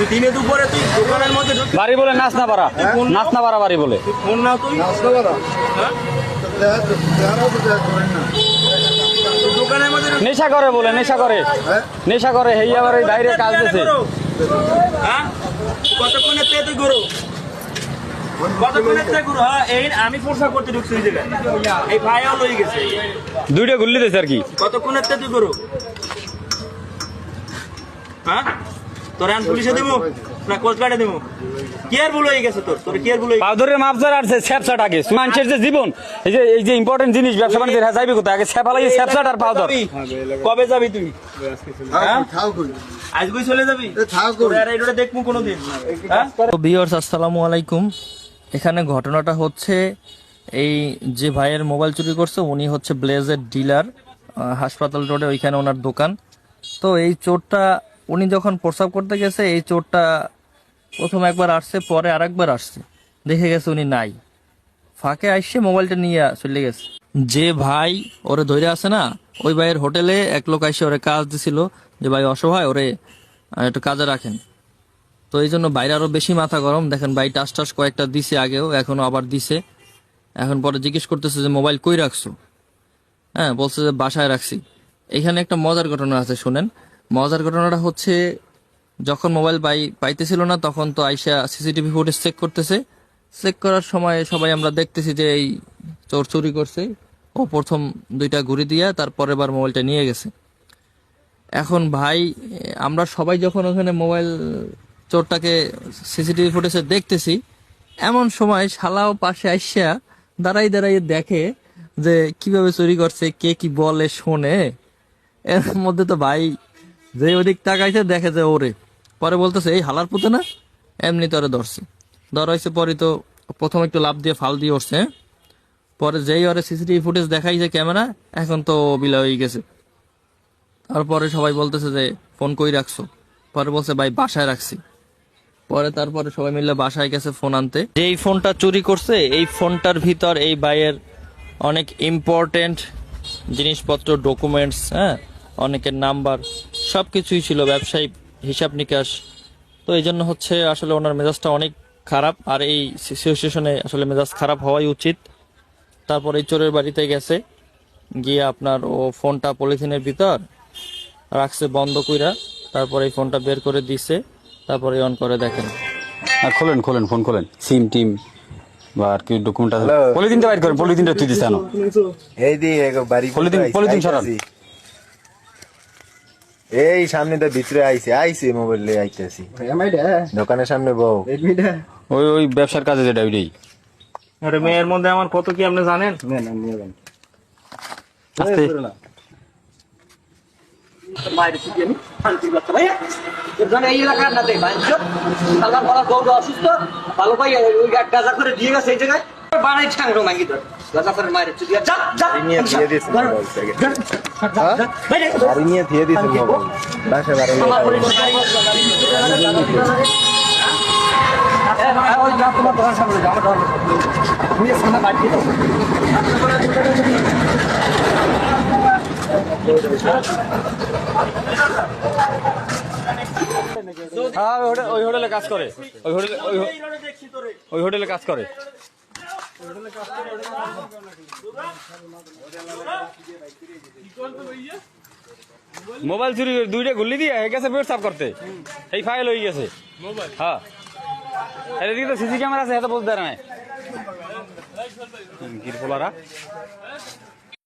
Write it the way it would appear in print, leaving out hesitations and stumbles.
দিনে দুপুরে তুই দোকানের মধ্যে বাড়ি বলে নাচ না পারা বাড়ি বলে ফোন নাও তুই দোকানের মধ্যে নেশা করে বলে নেশা করে হেই আবার এই বাইরে কাজ দিছে। হ্যাঁ কতক্ষণের থেকে তুই করো কতক্ষণের থেকে করো? হ্যাঁ এই আমি ফোর্সা করতে ঢুকছি এই জায়গায়, এই ভাইও লই গেছে দুইটা গুল্লি দিয়েছে আর কি। কতক্ষণের থেকে তুই করো? হ্যাঁ তোর আন পুলিশে দেবো না কোচ গার্ডে দেবো? কি আর ভুল হয়ে গেছে তোর কি আর ভুল হয়ে গেছে? পাউডারের মাপজার আর স্যাপসাট আগে মানুষের যে জীবন এই যে ইম্পর্টেন্ট জিনিস ব্যবসা বাণিজ্যের হ্যাঁ যাইবে কোথায়? আগে স্যাপা লাগে স্যাপসাট আর পাউডার। কবে যাবি তুই? আজকেই চলে যাবি? এটা দেখবো কোনোদিন। ভিউয়ার্স আসসালামু আলাইকুম। এখানে ঘটনাটা হচ্ছে এই যে ভাইয়ের মোবাইল চুরি করছে উনি হচ্ছে ব্লেজের ডিলার, হাসপাতাল রোডে ওইখানে ওনার দোকান। তো এই চোরটা উনি যখন প্রস্রাব করতে গেছে এই চোরটা প্রথম একবার আসছে, পরে আরেকবার আসছে, দেখে গেছে উনি নাই, ফাঁকে আসছে মোবাইলটা নিয়ে চলে গেছে। যে ভাই ওরে ধরে আছে না, ওই ভাইয়ের হোটেলে এক লোক আসে ওরে কাজ দিছিল, যে ভাই অসহায় ওরে একটু কাজে রাখেন। তো এই জন্য বাইরে আরো বেশি মাথা গরম। দেখেন ভাই টাস কয়েকটা দিছে আগেও, এখনো আবার দিছে। এখন পরে জিজ্ঞেস করতেছে যে মোবাইল কই রাখছো? হ্যাঁ বলছে যে বাসায় রাখছি। এখানে একটা মজার ঘটনা আছে, শুনেন। মজার ঘটনাটা হচ্ছে যখন মোবাইল পাইতেছিল না তখন তো আইসা সিসিটিভি ফুটেজ চেক করতেছে। চেক করার সময় সবাই আমরা দেখতেছি যে এই চোর চুরি করছে। ও প্রথম দুইটা ঘুরি দিয়া তারপরের বার মোবাইলটা নিয়ে গেছে। এখন ভাই আমরা সবাই যখন ওখানে মোবাইল চোরটাকে সিসিটিভি ফুটেজে দেখতেছি, এমন সময় শালাও পাশে আইসা দাঁড়াই দেখে যে কিভাবে চুরি করছে, কে কি বলে শোনে। এর মধ্যে তো ভাই যে ওদিক তাকাইছে দেখে যে ওরে, পরে বলতেছে এই হালার পুতে না, এমনি তোরে ধরছে। ধরা হয়েছে পরে তো প্রথম একটু লাভ দিয়ে ফাল দিয়ে উঠছে, পরে যেই ওরে সিসিটিভি ফুটেজ দেখাইছে ক্যামেরা, এখন তো বিলা হয়ে গেছে। তারপরে সবাই বলতেছে যে ফোন কই রাখছো? পরে বলছে ভাই বাসায় রাখছি। পরে তারপরে সবাই মিলে বাসায় গেছে ফোন আনতে। যেই ফোনটা চুরি করছে এই ফোনটার ভিতর এই ভাইয়ের অনেক ইম্পর্টেন্ট জিনিসপত্র, ডকুমেন্টস, হ্যাঁ অনেকের নাম্বার সবকিছুই ছিল, ব্যবসায়িক হিসাব নিকাশ। তো এই জন্য হচ্ছে আসলে ওনার মেজাজটা অনেক খারাপ, আর এই সিচুয়েশনে আসলে মেজাজ খারাপ হওয়াই উচিত। তারপর এই চোরের বাড়িতে গেছে, গিয়ে আপনার ও ফোনটা পলিথিনের ভিতর রাখছে বন্ধ কইরা, তারপর এই ফোনটা বের করে দিছে, তারপরে অন করে দেখেন। খোলেন ফোন খোলেন, সিম টিম বা আর কি ডকুমেন্ট আছে, পলিথিনটা বাইর করেন। পলিথিনটা তুই দিছ না, এই দি বাড়ি পলিথিন সরান। এই সামনে তো ভিতরে আইছে মোবাইল লয়ে আইতাছি দোকানের সামনে বউ ওই ব্যবসার কাজে যেটা ওইটাই। আরে মেয়ের মধ্যে আমার কত কি আপনি জানেন? আস্তে এই এলাকার না দেখ অসুস্থ ভালো ভাই গাঁজা করে দিয়ে গেছে এই জায়গায় বানাই ঠাংরো মাগি ধর গাঁজা করে মায়ের চুদিয়া যা নিয়ে দিয়ে দিয়েছে বাড়ি নিয়ে দিয়ে দিয়েছে মোবাইল বাসা বাড়ি তোমার দোকান সামনে যাও আমার তুমি সামনে বাড়ি দাও ওই হোটেলে কাজ করে, ওই হোটেলে কাজ করে। মোবাইল চুরি দুইটা গুল্লি দিয়ে গেছে পেট সাফ করতে, এই ফাইল হয়ে গেছে। হ্যাঁ এদিকে তো সিসি ক্যামেরা আছে, এত বলতে না গিরফলারা।